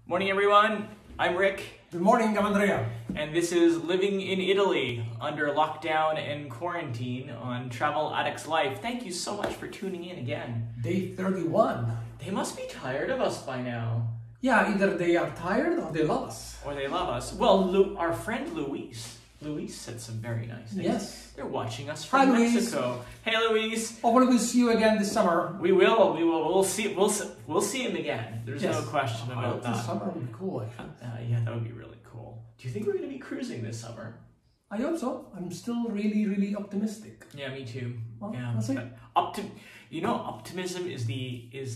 Morning, everyone. I'm Rick. Good morning, I'm Andrea. And this is Living in Italy under lockdown and quarantine on Travel Addicts Life. Thank you so much for tuning in again. Day 31. They must be tired of us by now. Yeah, either they are tired or they love us. Or they love us. Well, our friend Luis said some very nice things. Yes. They're watching us from Mexico. Hey, Luis. Hopefully we'll see you again this summer. We will. We'll see him again. There's no question about that. This summer would be cool, actually. Yeah, that would be really cool. Do you think we're going to be cruising this summer? I hope so. I'm still really optimistic. Yeah, me too. Well, yeah, we'll see. Optimism is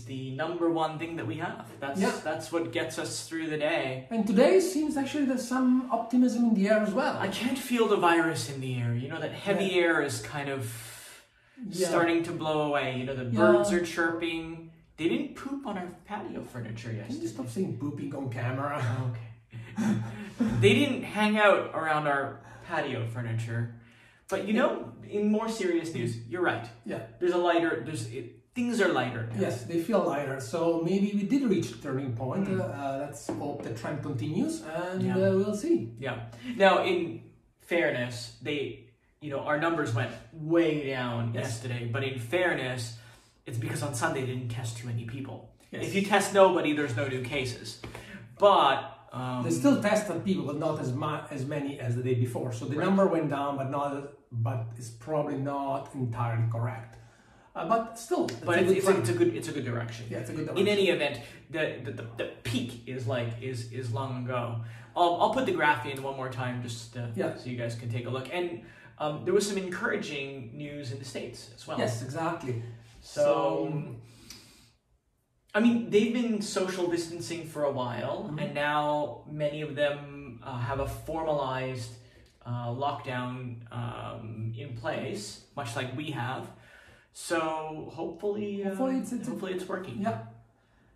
the number one thing that we have. That's what gets us through the day. And today seems actually there's some optimism in the air as well. I can't feel the virus in the air. You know, that heavy air is kind of starting to blow away. You know, the birds are chirping. They didn't poop on our patio furniture yesterday. Can you stop saying pooping on camera? Okay. They didn't hang out around our patio furniture. But you know, in more serious news, you're right. Yeah. Things are lighter now. Yes, they feel lighter. So maybe we did reach a turning point. Let's hope the trend continues, and we'll see. Yeah. Now, in fairness, our numbers went way down yesterday. But in fairness, it's because on Sunday they didn't test too many people. Yes. If you test nobody, there's no new cases. But they still tested people, but not as many as the day before. So the number went down, but it's probably not entirely correct. But still, it's a good direction. Yeah, it's a good direction. In any event, the peak is long ago. I'll put the graph in one more time just so you guys can take a look. And there was some encouraging news in the States as well. Yes, exactly. So I mean, they've been social distancing for a while, and now many of them have a formalized lockdown in place, much like we have. So hopefully it's working. Yeah.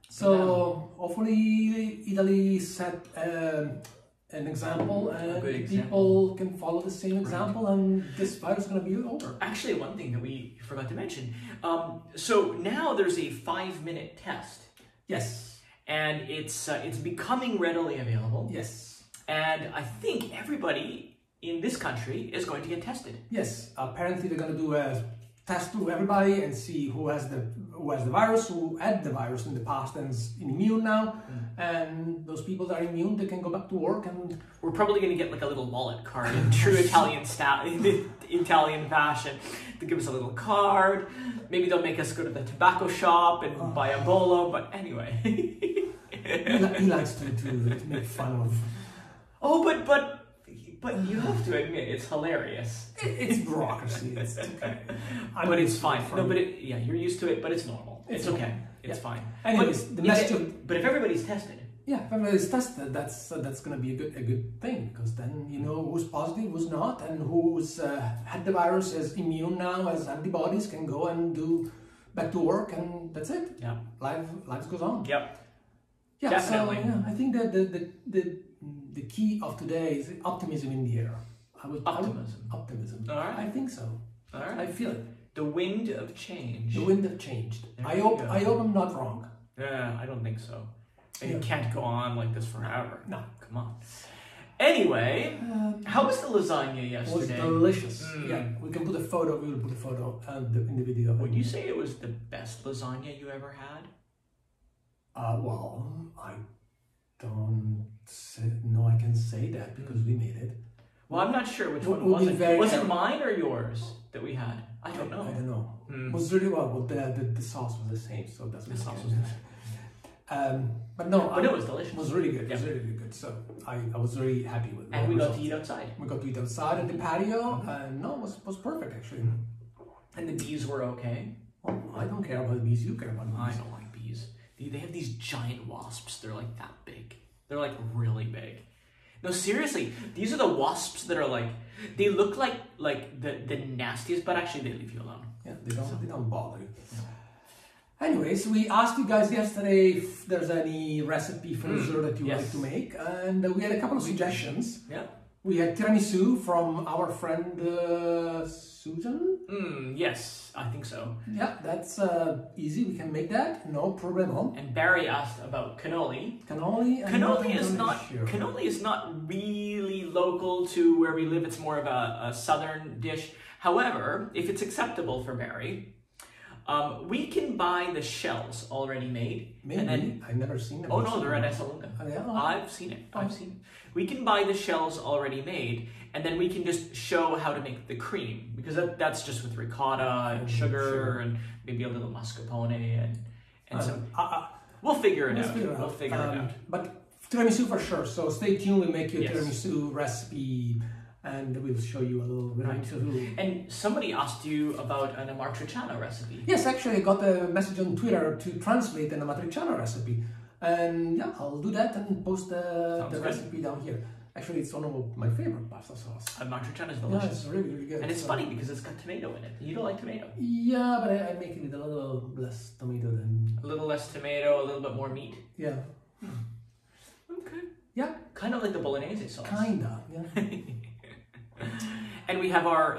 So hopefully Italy set an example, and people can follow the same example, and this virus is going to be over. Actually, one thing that we forgot to mention. So now there's a 5-minute test. Yes. And it's becoming readily available. Yes. And I think everybody in this country is going to get tested. Yes. Apparently they're going to do a test to everybody and see who has the virus, who had the virus in the past and is immune now. And those people that are immune, they can go back to work. And we're probably going to get like a little wallet card in true Italian fashion. They give us a little card. Maybe they'll make us go to the tobacco shop and buy a bolo. But anyway, he likes to make fun of. Oh, but you have to admit, it's hilarious. It's bureaucracy. It's okay. But it's fine. No, but you're used to it, but it's normal. It's okay. It's fine. Anyways, but if everybody's tested. Yeah, if everybody's tested, that's going to be a good thing, because then you know who's positive, who's not, and who's had the virus, is immune now, as antibodies, can go and do back to work, and that's it. Yeah. Life goes on. Yep. Yeah, definitely. So I think that the key of today is optimism in the air. Optimism. All right. I think so. All right. I feel it. The wind of change. The wind of change. I hope I'm not wrong. Yeah, I don't think so. And it can't go on like this forever. No. Come on. Anyway, how was the lasagna yesterday? It was delicious. Yeah, we can put a photo. We will put a photo in the video. Would you say it was the best lasagna you ever had? Well, I don't know I can say that because we made it. Well, I'm not sure which one was it. Was it mine or yours that we had? I don't know. I don't know. It was really well. The sauce was the same, so that's what the sauce was the same. But it was delicious. It was really good. It was really good. So I was very happy with it. And we got to eat outside. We got to eat outside at the patio. And it was perfect actually. And the bees were okay. Well, I don't care about the bees. You care about the bees. I don't like bees. They have these giant wasps. They're like that big. They're like really big. No, seriously, these are the wasps that are like, they look like the nastiest, but actually they leave you alone. Yeah, they don't bother you. Yeah. Anyways, we asked you guys yesterday if there's any recipe for dessert that you like to make, and we had a couple of suggestions. Yeah. We had tiramisu from our friend Susan. Yes, I think so. Yeah, that's easy. We can make that. No problem. And Barry asked about cannoli. Cannoli is not really local to where we live. It's more of a southern dish. However, if it's acceptable for Barry, we can buy the shells already made. Maybe. And then, I've never seen them. Oh no, they're at Esselunga. Oh, yeah? I've seen it. I've seen it. We can buy the shells already made, and then we can just show how to make the cream, because that's just with ricotta and sugar and maybe a little mascarpone and some. We'll figure it out. We'll figure it out. But tiramisu for sure. So stay tuned. We'll make you a Yes. tiramisu recipe, and we'll show you a little bit. And somebody asked you about an amatriciana recipe. Yes, actually, I got a message on Twitter to translate an amatriciana recipe. And yeah, I'll do that and post the recipe down here. Actually, it's one of my favorite pasta sauce. Amatriciana is delicious. Yeah, it's really, really good. And it's funny because it's got tomato in it. You don't like tomato? Yeah, but I make it with a little less tomato than... A little less tomato, a little bit more meat. Yeah. Okay. Yeah. Kind of like the bolognese sauce. Kinda, yeah. And we have our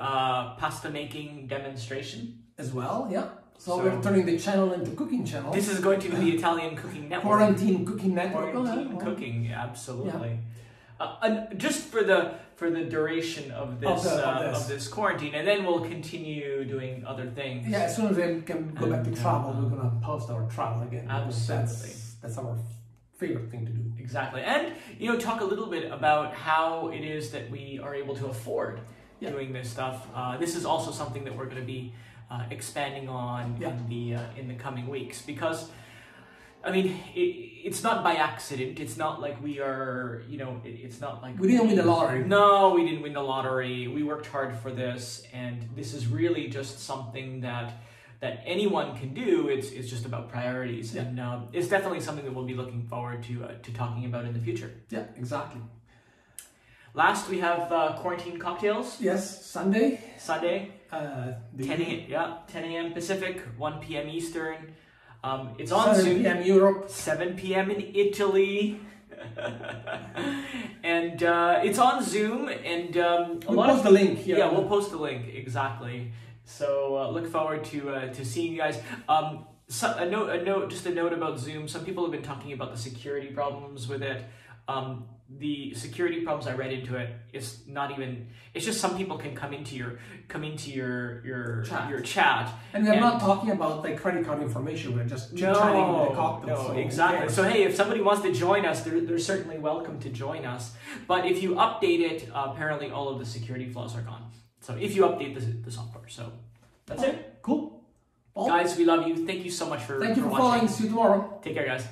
pasta making demonstration. As well, yeah. So we're turning the channel into cooking channel. This is going to be the Italian Cooking Network. Quarantine Cooking Network. Quarantine cooking, absolutely. Yeah. And just for the duration of this quarantine, and then we'll continue doing other things. Yeah, as soon as we can go back to travel, we're gonna post our travel again. Absolutely, that's our favorite thing to do. Exactly, and talk a little bit about how it is that we are able to afford doing this stuff. This is also something that we're going to be expanding on in the coming weeks, because I mean it's not by accident. It's not like we are it's not like we didn't win the lottery. No, we didn't win the lottery. We worked hard for this, and this is really just something that anyone can do. It's just about priorities, and it's definitely something that we'll be looking forward to talking about in the future. Yeah, exactly. Last, we have quarantine cocktails. Yes, Sunday. 10 a.m. Pacific, 1 p.m. Eastern. It's on 7 Zoom. 7 p.m. Europe. 7 p.m. in Italy. And it's on Zoom. And we'll post the link here. Yeah, we'll post the link, exactly. So look forward to seeing you guys. Just a note about Zoom. Some people have been talking about the security problems with it. The security problems, I read into it, is not even. It's just some people can come into your chat. And we're not talking about like credit card information. We're just chatting with the cocktail. No, exactly. So hey, if somebody wants to join us, they're certainly welcome to join us. But if you update it, apparently all of the security flaws are gone. So if you update the software, so that's it. Cool. Guys, we love you. Thank you so much for watching. following. See you tomorrow. Take care, guys.